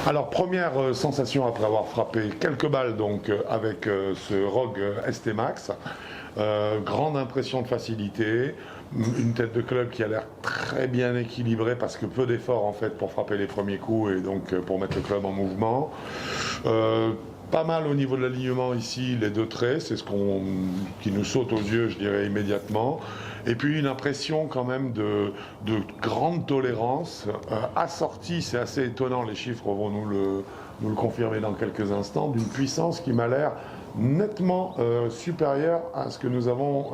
Alors, première sensation après avoir frappé quelques balles donc avec ce Rogue ST Max. Grande impression de facilité, une tête de club qui a l'air très bien équilibrée parce que peu d'efforts en fait pour frapper les premiers coups et donc pour mettre le club en mouvement. Pas mal au niveau de l'alignement ici, les deux traits, c'est qui nous saute aux yeux, je dirais, immédiatement. Et puis une impression quand même de grande tolérance, assortie, c'est assez étonnant, les chiffres vont nous le confirmer dans quelques instants, d'une puissance qui m'a l'air nettement supérieure à ce que nous avons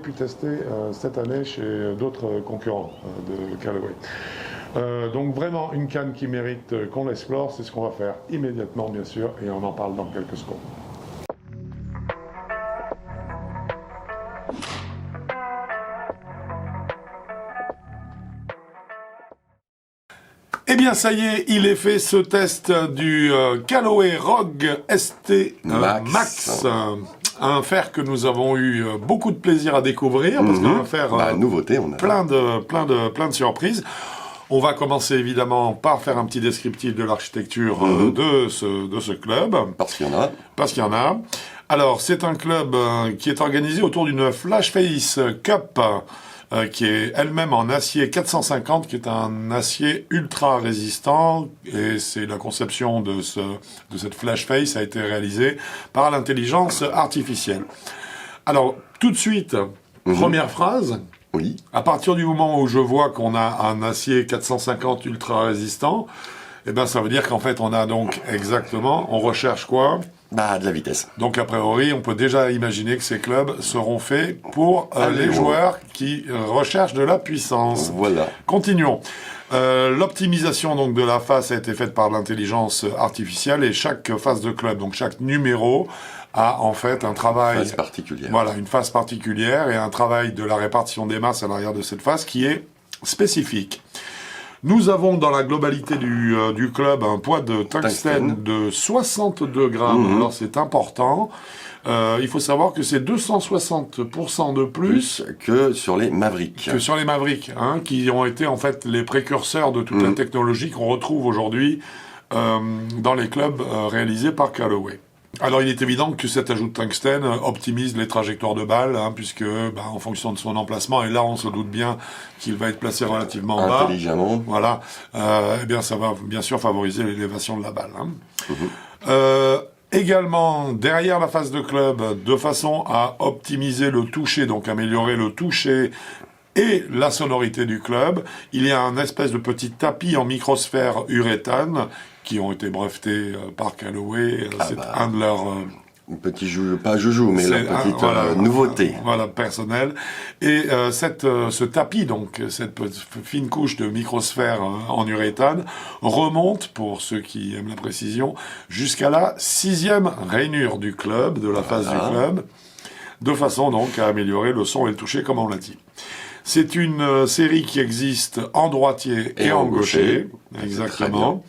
pu tester cette année chez d'autres concurrents de Callaway. Donc vraiment une canne qui mérite qu'on l'explore, c'est ce qu'on va faire immédiatement bien sûr et on en parle dans quelques secondes. Eh bien ça y est, il est fait ce test du Callaway Rogue ST Max. Un fer que nous avons eu beaucoup de plaisir à découvrir parce qu'un fer nouveauté, on a plein de surprises. On va commencer évidemment par faire un petit descriptif de l'architecture de ce club. Parce qu'il y en a. Parce qu'il y en a. Alors, c'est un club qui est organisé autour d'une Flash Face Cup qui est elle-même en acier 450, qui est un acier ultra résistant. Et c'est la conception de cette Flash Face a été réalisée par l'intelligence artificielle. Alors, tout de suite, première phrase. Oui. À partir du moment où je vois qu'on a un acier 450 ultra résistant, eh ben ça veut dire qu'en fait on a donc on recherche quoi? De la vitesse. Donc a priori, on peut déjà imaginer que ces clubs seront faits pour les joueurs qui recherchent de la puissance. Voilà. Continuons. L'optimisation donc de la face a été faite par l'intelligence artificielle et chaque face de club, donc chaque numéro a en fait un travail... Face particulière. Voilà, une face particulière et un travail de la répartition des masses à l'arrière de cette face qui est spécifique. Nous avons dans la globalité du club un poids de tungstène de 62 grammes. Alors c'est important. Il faut savoir que c'est 260% de plus que sur les Mavericks. Que sur les Mavericks, qui ont été en fait les précurseurs de toute la technologie qu'on retrouve aujourd'hui dans les clubs réalisés par Callaway. Alors il est évident que cet ajout de tungstène optimise les trajectoires de balles, puisque en fonction de son emplacement, et là on se doute bien qu'il va être placé relativement bas. Intelligemment. Voilà, eh bien ça va bien sûr favoriser l'élévation de la balle. Également, derrière la face de club, de façon à optimiser le toucher, donc améliorer le toucher et la sonorité du club, il y a un espèce de petit tapis en microsphère uréthane qui ont été brevetés par Callaway. C'est un de leurs... petit joujou, pas joujou, mais la petite nouveauté. Voilà, personnelle. Et ce tapis, donc, cette fine couche de microsphère en uréthane, remonte, pour ceux qui aiment la précision, jusqu'à la 6e rainure du club, de la face du club, de façon donc à améliorer le son et le toucher, comme on l'a dit. C'est une série qui existe en droitier et en gaucher, exactement.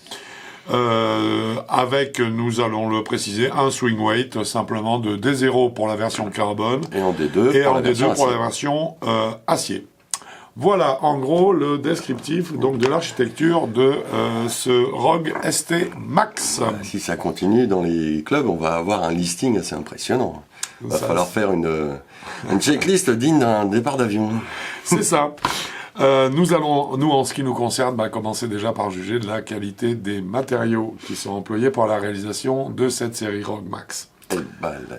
Avec, nous allons le préciser, un swing weight simplement de D0 pour la version carbone et en D2 pour la version acier. Voilà en gros le descriptif donc de l'architecture de ce Rogue ST Max. Si ça continue dans les clubs, on va avoir un listing assez impressionnant. Il va falloir faire une checklist digne d'un départ d'avion. C'est ça. Nous allons, en ce qui nous concerne, commencer déjà par juger de la qualité des matériaux qui sont employés pour la réalisation de cette série Rogue Max.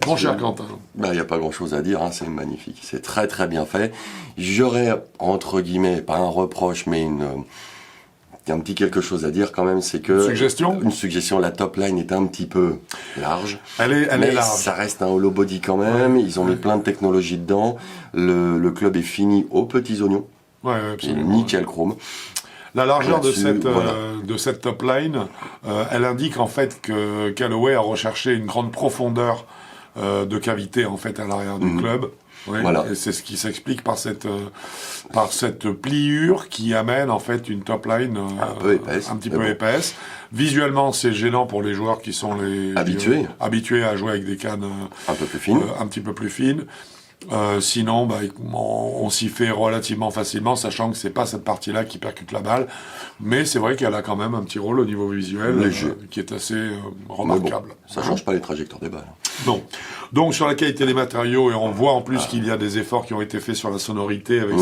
Mon cher Quentin. Il n'y a pas grand chose à dire, c'est magnifique. C'est très très bien fait. J'aurais, entre guillemets, pas un reproche, mais un petit quelque chose à dire quand même, c'est que... Une suggestion, la top line est un petit peu large. Elle est large. Ça reste un hollow body quand même, ils ont mis plein de technologies dedans. Le club est fini aux petits oignons. Ouais, absolument. Nickel chrome. La largeur de cette top line, elle indique en fait que Callaway a recherché une grande profondeur de cavité en fait à l'arrière du club. Oui, voilà. Et c'est ce qui s'explique par cette pliure qui amène en fait une top line un petit peu épaisse. Visuellement, c'est gênant pour les joueurs qui sont habitués à jouer avec des cannes un peu plus fines. Un petit peu plus fines. Sinon, on s'y fait relativement facilement, sachant que c'est pas cette partie-là qui percute la balle. Mais c'est vrai qu'elle a quand même un petit rôle au niveau visuel qui est assez remarquable. Bon, ça change pas les trajectoires des balles. Non. Donc sur la qualité des matériaux, et on voit en plus qu'il y a des efforts qui ont été faits sur la sonorité avec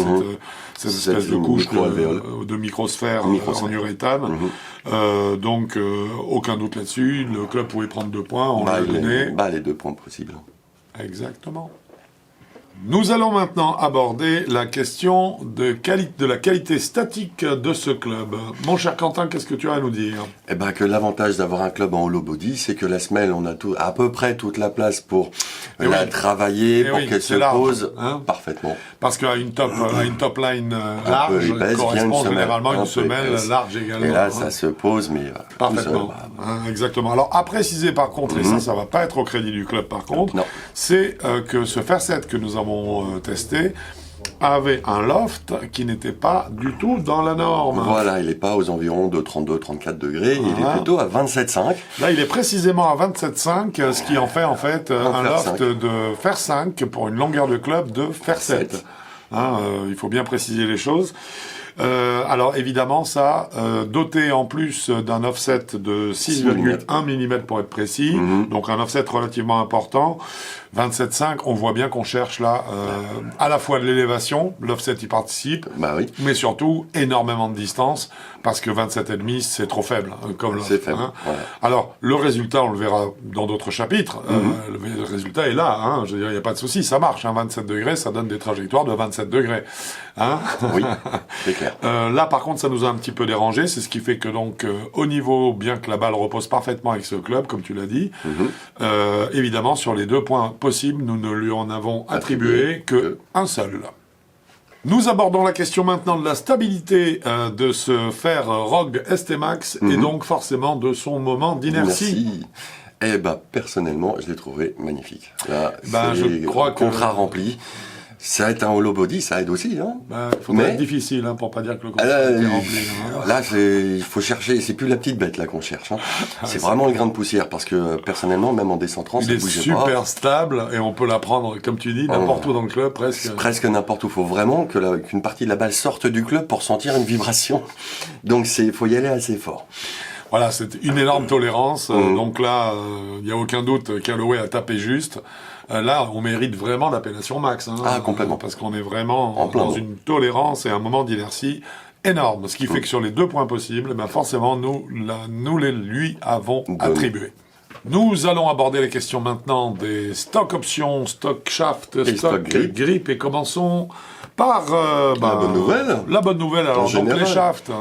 cette espèce de couche de microsphère en uréthane. Donc aucun doute là-dessus. Le club pouvait prendre 2 points, on l'a donné. Les 2 points possibles. Exactement. Nous allons maintenant aborder la question de la qualité statique de ce club. Mon cher Quentin, qu'est-ce que tu as à nous dire? Eh ben, que l'avantage d'avoir un club en hollow body, c'est que la semelle, on a à peu près toute la place pour la travailler, pour qu'elle se pose parfaitement. Parce qu'à une top line large, correspond généralement une semelle large également. Et là, ça se pose, mais parfaitement. Exactement. Alors, à préciser par contre, et ça va pas être au crédit du club par contre, c'est que ce Fairset que nous avons testé avait un loft qui n'était pas du tout dans la norme. Voilà, il n'est pas aux environs de 32-34 degrés, il est plutôt à 27,5. Là, il est précisément à 27,5, ce qui en fait un loft de Fer 5 pour une longueur de club de Fer 7. Il faut bien préciser les choses. Alors évidemment ça, doté en plus d'un offset de 6,1 mm pour être précis, donc un offset relativement important, 27,5, on voit bien qu'on cherche là à la fois de l'élévation, l'offset y participe, mais surtout énormément de distance, parce que 27,5 c'est trop faible, comme l'offset. C'est faible. Voilà. Alors le résultat, on le verra dans d'autres chapitres, le résultat est là, je veux dire, il n'y a pas de souci, ça marche, 27 degrés, ça donne des trajectoires de 27 degrés. Oui, c'est clair. Là, par contre, ça nous a un petit peu dérangé. C'est ce qui fait que donc, au niveau, bien que la balle repose parfaitement avec ce club, comme tu l'as dit, évidemment, sur les 2 points possibles, nous ne lui en avons attribué qu'un seul. Nous abordons la question maintenant de la stabilité de ce fer Rogue ST Max et donc forcément de son moment d'inertie. Eh ben, personnellement, je l'ai trouvé magnifique. Là, je crois que contrat rempli. Ça est un hollow body, ça aide aussi, hein. Faut être difficile, pour pas dire que le contrat est rempli. Là, il faut chercher, c'est plus la petite bête, là, qu'on cherche, c'est vraiment le grain de poussière, parce que, personnellement, même en descentrant, ça bougeait pas. Il est super stable, et on peut la prendre, comme tu dis, n'importe où dans le club, presque. Presque n'importe où. Faut vraiment qu'une partie de la balle sorte du club pour sentir une vibration. Donc faut y aller assez fort. Voilà, c'est une énorme tolérance. Donc là, il n'y a aucun doute, Callaway a tapé juste. Là, on mérite vraiment l'appellation max. Complètement. Parce qu'on est vraiment dans une tolérance et un moment d'inertie énorme. Ce qui fait que sur les 2 points possibles, forcément, nous les lui avons attribués. Nous allons aborder les questions maintenant des stock options, stock shaft, stock grip. Et commençons par la bonne nouvelle. La bonne nouvelle, alors donc les shafts.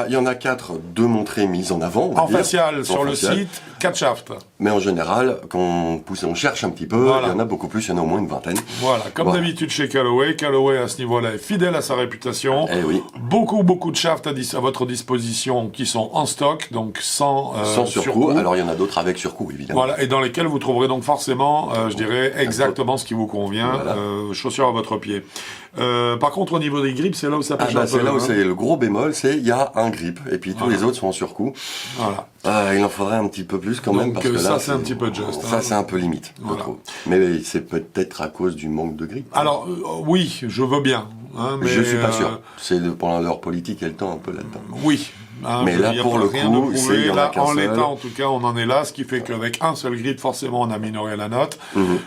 Il y en a 4, 2 montrées mises en avant. En facial, sur le site, 4 shafts. Mais en général, quand on cherche un petit peu, il y en a beaucoup plus, il y en a au moins une vingtaine. Voilà, comme d'habitude chez Callaway. Callaway, à ce niveau-là, est fidèle à sa réputation. Beaucoup de shafts à votre disposition qui sont en stock, donc sans surcoût. Alors, il y en a d'autres avec surcoût, évidemment. Voilà, et dans lesquels vous trouverez donc forcément, je dirais, exactement ce qui vous convient, chaussures à votre pied. Par contre, au niveau des grips, c'est là où ça pêche un peu. C'est là où c'est le gros bémol, c'est il y a un grip, et puis tous les autres sont en surcoût. Il en faudrait un petit peu plus quand même, parce que là, c'est un petit peu juste. Ça, c'est un peu limite, je trouve. Mais c'est peut-être à cause du manque de grip. Alors, oui, je veux bien. Mais je suis pas sûr. C'est pendant leur politique, il y a le temps un peu là-dedans. Oui. Mais là, pour le coup, il y en a qu'un seul. En l'état, en tout cas, on en est là, ce qui fait qu'avec un seul grip, forcément, on a minoré la note.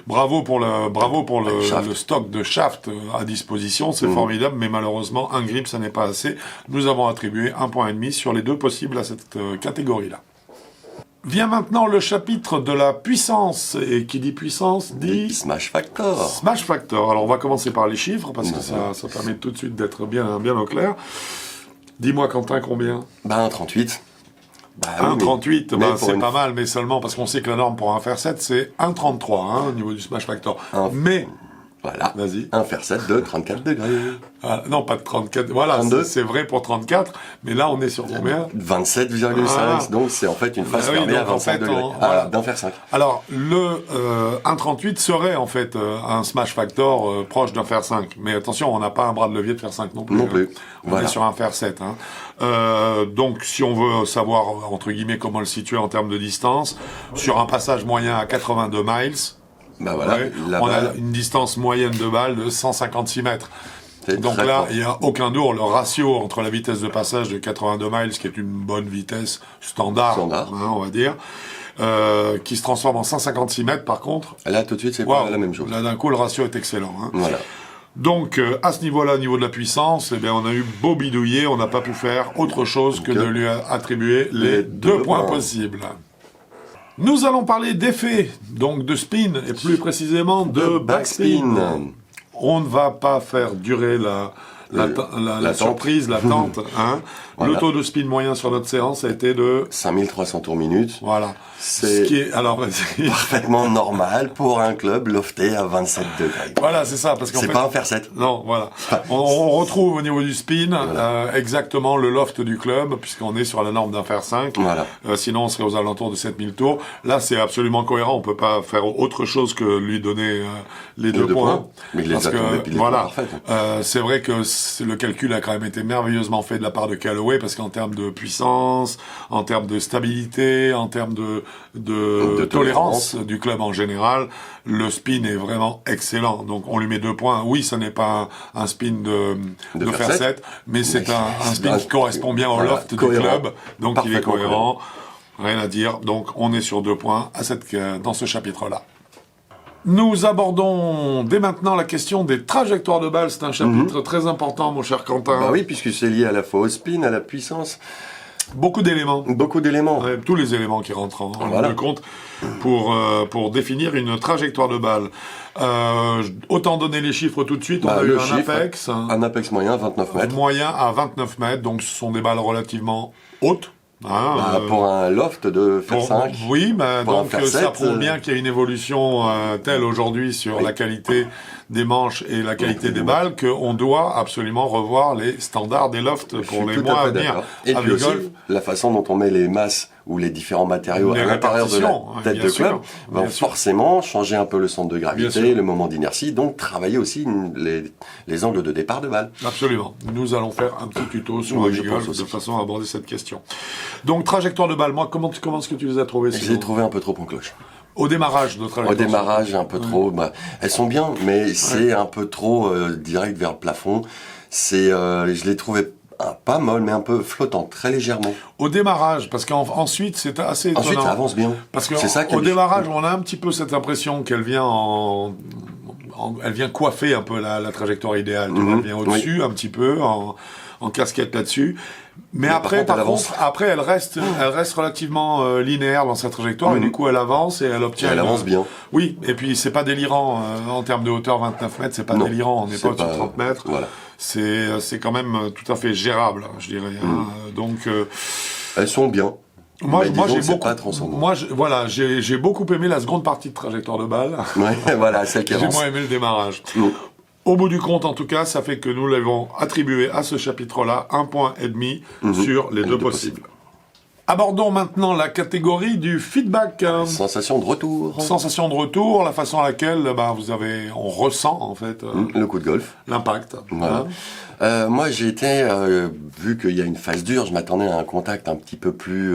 Bravo pour le stock de shaft à disposition, c'est formidable, mais malheureusement, un grip, ça n'est pas assez. Nous avons attribué 1,5 point sur les 2 possibles à cette catégorie-là. Vient maintenant le chapitre de la puissance, et qui dit puissance dit... Smash Factor. Smash Factor. Alors on va commencer par les chiffres, parce que ça permet tout de suite d'être bien au clair. Dis-moi Quentin, combien ? 1,38. 1,38, c'est pas mal, mais seulement parce qu'on sait que la norme pour un Fairset, c'est 1,33 au niveau du Smash Factor. Mais... Voilà, vas-y. Un Fairset de 34 degrés. Non, pas de 34. Voilà, c'est vrai pour 34, mais là, on est sur combien ? 27,5. Donc, c'est en fait une face fermée à 25 degrés. D'un Fair 5. Alors, le 1,38 serait en fait un Smash Factor proche d'un Fair 5. Mais attention, on n'a pas un bras de levier de Fair 5 non plus. On est sur un Fair 7. Donc, si on veut savoir, entre guillemets, comment le situer en termes de distance, sur un passage moyen à 82 miles, Bah voilà, ouais, on a une distance moyenne de balle de 156 mètres. Donc là, il n'y a aucun doute. Le ratio entre la vitesse de passage de 82 miles, qui est une bonne vitesse standard. Hein, on va dire, qui se transforme en 156 mètres par contre. Là, tout de suite, c'est pas la même chose. Là, d'un coup, le ratio est excellent. Hein. Voilà. Donc, à ce niveau-là, au niveau de la puissance, eh bien, on a eu beau bidouiller, on n'a pas pu faire autre chose que de lui attribuer les 2 points possibles. Nous allons parler d'effet, donc de spin, et plus précisément de backspin. On ne va pas faire durer la surprise, l'attente. Hein. Voilà. Le taux de spin moyen sur notre séance a été de 5300 tours minute. Voilà. C'est parfaitement normal pour un club lofté à 27 degrés. Voilà, c'est ça. Parce qu'en c'est pas un fer 7. Non, voilà. On retrouve au niveau du spin exactement le loft du club, puisqu'on est sur la norme d'un fer 5. Voilà. Sinon, on serait aux alentours de 7000 tours. Là, c'est absolument cohérent. On peut pas faire autre chose que lui donner les 2 points. Mais il les a tombés pile voilà. C'est vrai que le calcul a quand même été merveilleusement fait de la part de Callaway, parce qu'en termes de puissance, en termes de stabilité, en termes de tolérance du club en général, le spin est vraiment excellent. Donc on lui met 2 points. Oui, ça n'est pas un spin de fer 7, mais c'est un spin qui correspond bien au loft du club. Donc il est cohérent. Rien à dire. Donc on est sur 2 points dans ce chapitre-là. Nous abordons dès maintenant la question des trajectoires de balles. C'est un chapitre très important, mon cher Quentin. Bah oui, puisque c'est lié à la fois au spin, à la puissance. Beaucoup d'éléments. Ouais, tous les éléments qui rentrent en ligne de compte pour définir une trajectoire de balle. Autant donner les chiffres tout de suite. On a eu un apex moyen à 29 mètres. Moyen à 29 mètres, donc ce sont des balles relativement hautes. Pour un loft de fer 5. Oui, donc ça prouve bien qu'il y a une évolution telle aujourd'hui sur la qualité des manches et la qualité des balles qu'on doit absolument revoir les standards des lofts pour les mois à venir. Et puis aussi, la façon dont on met les masses ou les différents matériaux à l'intérieur de la tête de club vont forcément changer un peu le centre de gravité, le moment d'inertie, donc travailler aussi les angles de départ de balle. Absolument. Nous allons faire un petit tuto sur le golf de façon à aborder cette question. Donc, trajectoire de balle, moi, comment est-ce que tu les as trouvées? Je les ai trouvées un peu trop en cloche. Au démarrage de trajectoire. Au démarrage, un peu trop. Elles sont bien, mais c'est un peu trop direct vers le plafond. Je les trouvais pas molle, mais un peu flottante, très légèrement. Au démarrage, parce qu'ensuite, c'est assez étonnant. Ensuite, ça avance bien. Parce qu'au démarrage, on a un petit peu cette impression qu'elle vient elle vient coiffer un peu la trajectoire idéale. Elle vient au-dessus, un petit peu, en casquette là-dessus. Mais après, par contre, elle reste relativement linéaire dans sa trajectoire, et du coup, elle avance et elle obtient. Elle avance bien. Oui, et puis c'est pas délirant en termes de hauteur, 29 mètres, c'est pas délirant. On n'est pas au-dessus de 30 mètres. Voilà. C'est quand même tout à fait gérable, je dirais. Donc, elles sont bien. Moi, j'ai beaucoup aimé la seconde partie de trajectoire de balle. Ouais, voilà, celle qui avance. J'ai moins aimé le démarrage. Au bout du compte, en tout cas, ça fait que nous l'avons attribué à ce chapitre-là 1,5 point sur les 2 possibles. Abordons maintenant la catégorie du feedback. Sensation de retour. Sensation de retour, la façon à laquelle on ressent en fait le coup de golf, l'impact. Voilà. Moi, j'ai été vu qu'il y a une phase dure, je m'attendais à un contact un petit peu plus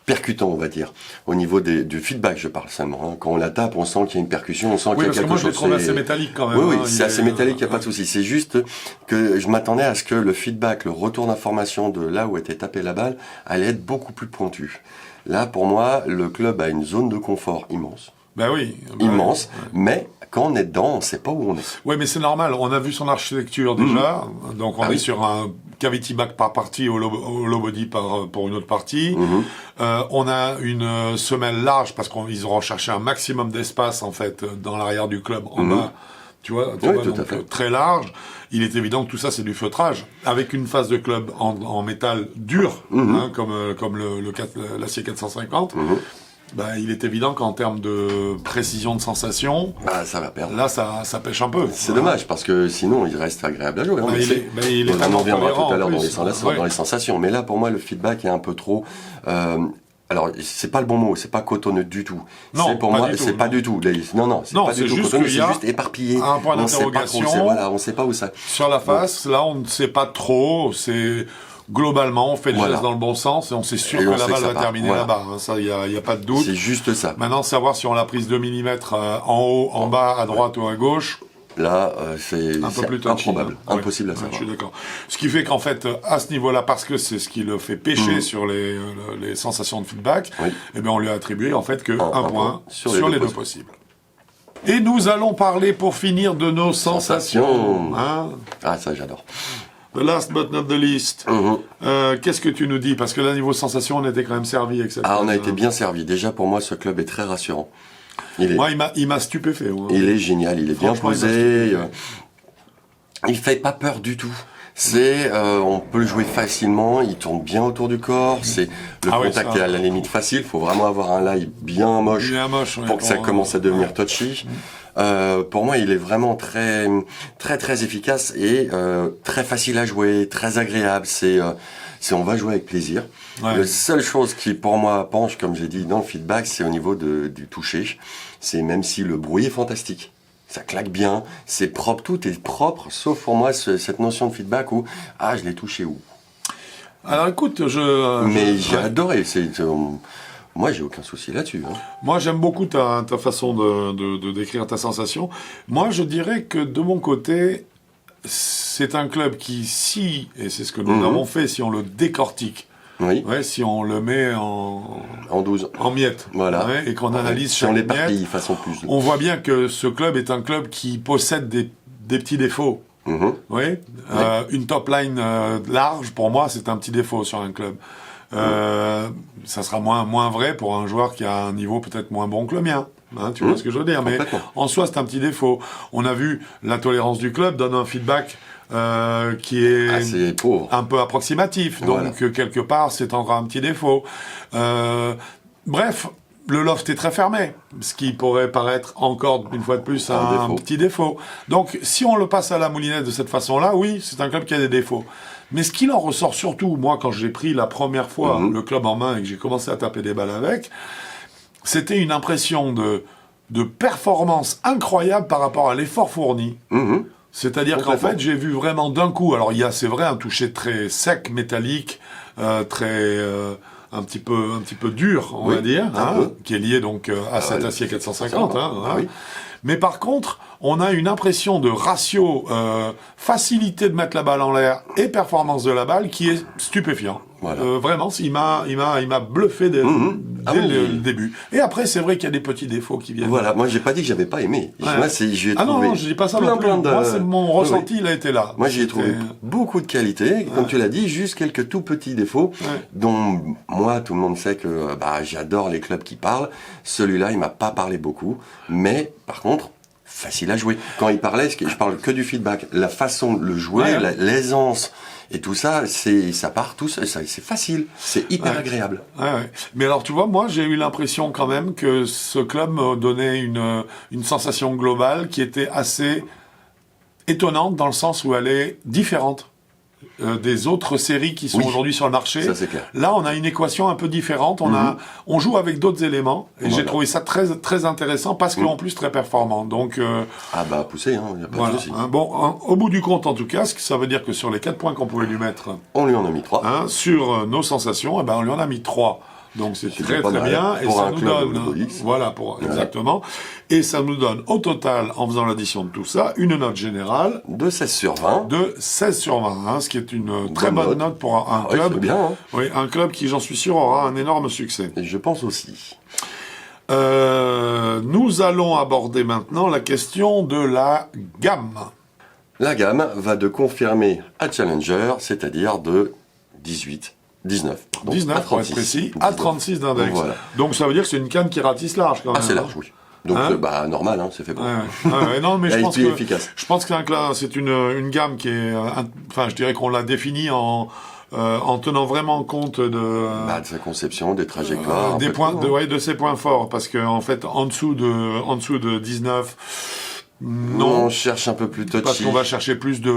percutant, on va dire. Au niveau du feedback, je parle seulement. Hein. Quand on la tape, on sent qu'il y a une percussion, on sent qu'il y a quelque chose. Oui, parce que moi, je l'ai trouvé assez métallique quand même. Oui, c'est assez métallique, il n'y a pas de souci. C'est juste que je m'attendais à ce que le feedback, le retour d'information de là où était tapée la balle, allait être beaucoup plus pointu. Là, pour moi, le club a une zone de confort immense. Immense, mais quand on est dedans, on ne sait pas où on est. Oui, mais c'est normal. On a vu son architecture déjà. Donc, on est sur un cavity back par partie, au low body pour une autre partie. On a une semelle large parce qu'ils ont recherché un maximum d'espace, en fait, dans l'arrière du club, en bas. Tu vois, donc, très large. Il est évident que tout ça, c'est du feutrage. Avec une face de club en métal dur, comme l'acier 450. Il est évident qu'en termes de précision de sensation, ça va perdre. Là, ça pêche un peu. C'est dommage, parce que sinon, il reste agréable à jouer. On en reviendra tout à l'heure dans les sensations. Mais là, pour moi, le feedback est un peu trop... alors, c'est pas le bon mot, c'est pas cotonneux du tout. Non, pour moi, c'est pas du tout. Non, c'est pas du tout cotonneux, c'est juste éparpillé. Un point d'interrogation. On sait pas où ça. Sur la face, là, on ne sait pas trop. globalement, on fait le geste dans le bon sens et on sait sûr que la balle va terminer là-bas. Hein, ça, il y a pas de doute. C'est juste ça. Maintenant, savoir si on l'a prise 2 mm en haut, en bas, à droite ou à gauche. Là, c'est improbable, impossible à savoir. Je suis d'accord. Ce qui fait qu'en fait, à ce niveau-là, parce que c'est ce qui le fait pêcher sur les sensations de feedback, eh bien, on lui a attribué en fait que un point sur les deux possibles. Et nous allons parler pour finir de nos sensations. Hein, ah, ça j'adore. The last but not the least. Qu'est-ce que tu nous dis? Parce que là, niveau sensation, on était quand même servi avec cette on a été bien servi. Déjà, pour moi, ce club est très rassurant. Moi, il m'a stupéfait. Ouais. Il est génial, il est bien posé. Il fait pas peur du tout. On peut le jouer facilement, il tourne bien autour du corps, le contact est à la limite facile, faut vraiment avoir un lie bien moche pour que ça commence à devenir touchy. Pour moi, il est vraiment très, très, très efficace et très facile à jouer, très agréable. On va jouer avec plaisir. La seule chose qui, pour moi, penche, comme j'ai dit, dans le feedback, c'est au niveau du toucher. C'est même si le bruit est fantastique. Ça claque bien, c'est propre, tout est propre, sauf pour moi cette notion de feedback où je l'ai touché où. Alors écoute, mais j'ai adoré. Moi, j'ai aucun souci là-dessus. Hein. Moi, j'aime beaucoup ta façon de décrire ta sensation. Moi, je dirais que de mon côté, c'est un club qui, et c'est ce que nous avons fait, si on le décortique. Si on le met en 12. En miettes. Voilà. Et qu'on analyse chaque miette, façon plus. On voit bien que ce club est un club qui possède des petits défauts. Une top line large, pour moi, c'est un petit défaut sur un club. Ça sera moins vrai pour un joueur qui a un niveau peut-être moins bon que le mien. Tu vois ce que je veux dire. Mais en soi, c'est un petit défaut. On a vu la tolérance du club donne un feedback qui est un peu approximatif. Donc, quelque part, c'est encore un petit défaut. Bref, le loft est très fermé, ce qui pourrait paraître encore, une fois de plus, un petit défaut. Donc, si on le passe à la moulinette de cette façon-là, oui, c'est un club qui a des défauts. Mais ce qu'il en ressort surtout, moi, quand j'ai pris la première fois le club en main et que j'ai commencé à taper des balles avec, c'était une impression de performance incroyable par rapport à l'effort fourni. C'est-à-dire qu'en fait, j'ai vu vraiment d'un coup, alors c'est vrai, un toucher très sec, métallique, très un petit peu dur, on va dire, qui est lié donc à cet acier 450. Mais par contre, on a une impression de ratio facilité de mettre la balle en l'air et performance de la balle qui est stupéfiant. Vraiment, il m'a bluffé dès le début. Et après, c'est vrai qu'il y a des petits défauts qui viennent. Voilà, moi j'ai pas dit que j'avais pas aimé. Moi, j'ai trouvé non, je dis pas ça non plus. Moi, mon ressenti, il a été là. Moi, j'ai trouvé beaucoup de qualité, comme tu l'as dit, juste quelques tout petits défauts, dont moi, tout le monde sait que j'adore les clubs qui parlent. Celui-là, il m'a pas parlé beaucoup, mais par contre, facile à jouer. Quand il parlait, je parle que du feedback. La façon de le jouer, l'aisance et tout ça, ça part tout seul. C'est facile, c'est hyper agréable. Mais alors, tu vois, moi, j'ai eu l'impression quand même que ce club me donnait une sensation globale qui était assez étonnante dans le sens où elle est différente des autres séries qui sont aujourd'hui sur le marché. Ça, c'est clair. Là, on a une équation un peu différente. On joue avec d'autres éléments. Et j'ai trouvé ça très, très intéressant parce qu'en plus, très performant. Donc, poussé, il n'y a pas de souci. Au bout du compte, en tout cas, ça veut dire que sur les 4 points qu'on pouvait lui mettre... On lui en a mis 3. Sur nos sensations, on lui en a mis 3. Donc c'est très très bien et ça nous donne exactement et ça nous donne au total en faisant l'addition de tout ça une note générale de 16 sur 20 ce qui est une très bonne note pour un club. C'est bien, un club qui, j'en suis sûr, aura un énorme succès. Et je pense aussi. Nous allons aborder maintenant la question de la gamme. La gamme va de confirmer à Challenger, c'est-à-dire de 19, pour être précis, à 36 d'index. Voilà. Donc ça veut dire que c'est une canne qui ratisse large quand même. C'est large, oui. Donc normal, c'est fait pour. Non, mais je pense que c'est une gamme qui est, je dirais qu'on l'a définie en tenant vraiment compte de sa conception, des trajectoires, de ses points forts, parce que en fait en dessous de 19. Non, on cherche un peu plus touchy. Parce qu'on va chercher plus de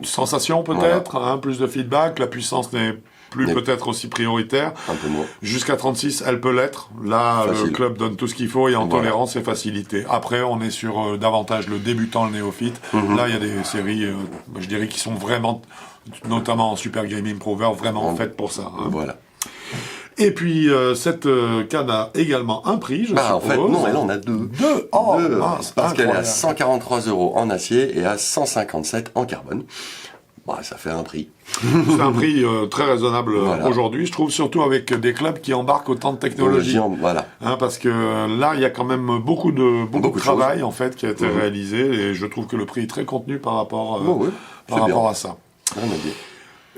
sensations peut-être, plus de feedback. La puissance n'est plus peut-être aussi prioritaire. Un peu moins. Jusqu'à 36, elle peut l'être. Là, le club donne tout ce qu'il faut et en tolérance et facilité. Après, on est sur davantage le débutant, le néophyte. Là, il y a des séries, je dirais, qui sont vraiment, notamment en Super Game Improver, vraiment faites pour ça. Hein. Voilà. Et puis, cette canne a également un prix, je suppose. En fait, non, mais là, on a deux. Oh, mince, parce qu'elle est à 143 € en acier et à 157 en carbone. Ça fait un prix. C'est un prix très raisonnable aujourd'hui, je trouve, surtout avec des clubs qui embarquent autant de technologie. Voilà. Hein, parce que là, il y a quand même beaucoup de travail en fait qui a été réalisé et je trouve que le prix est très contenu par rapport, à ça.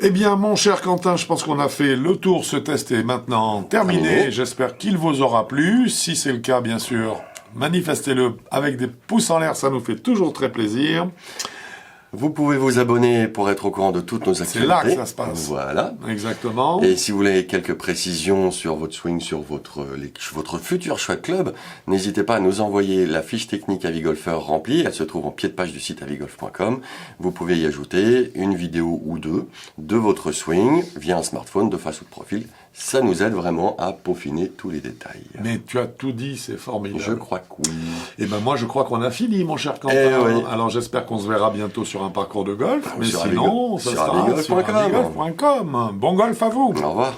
Eh bien, mon cher Quentin, je pense qu'on a fait le tour. Ce test est maintenant terminé. J'espère qu'il vous aura plu. Si c'est le cas, bien sûr, manifestez-le avec des pouces en l'air, ça nous fait toujours très plaisir. Vous pouvez vous abonner pour être au courant de toutes nos activités. C'est là que ça se passe. Voilà. Exactement. Et si vous voulez quelques précisions sur votre swing, sur votre futur choix de club, n'hésitez pas à nous envoyer la fiche technique Avigolfeur remplie. Elle se trouve en pied de page du site avigolf.com. Vous pouvez y ajouter une vidéo ou deux de votre swing via un smartphone de face ou de profil. Ça nous aide vraiment à peaufiner tous les détails. Mais tu as tout dit, c'est formidable. Je crois que oui. Et ben moi, je crois qu'on a fini, mon cher Quentin. Alors j'espère qu'on se verra bientôt sur un parcours de golf. Mais sinon, ça sera sur avigolf.com. Bon golf à vous. Au revoir.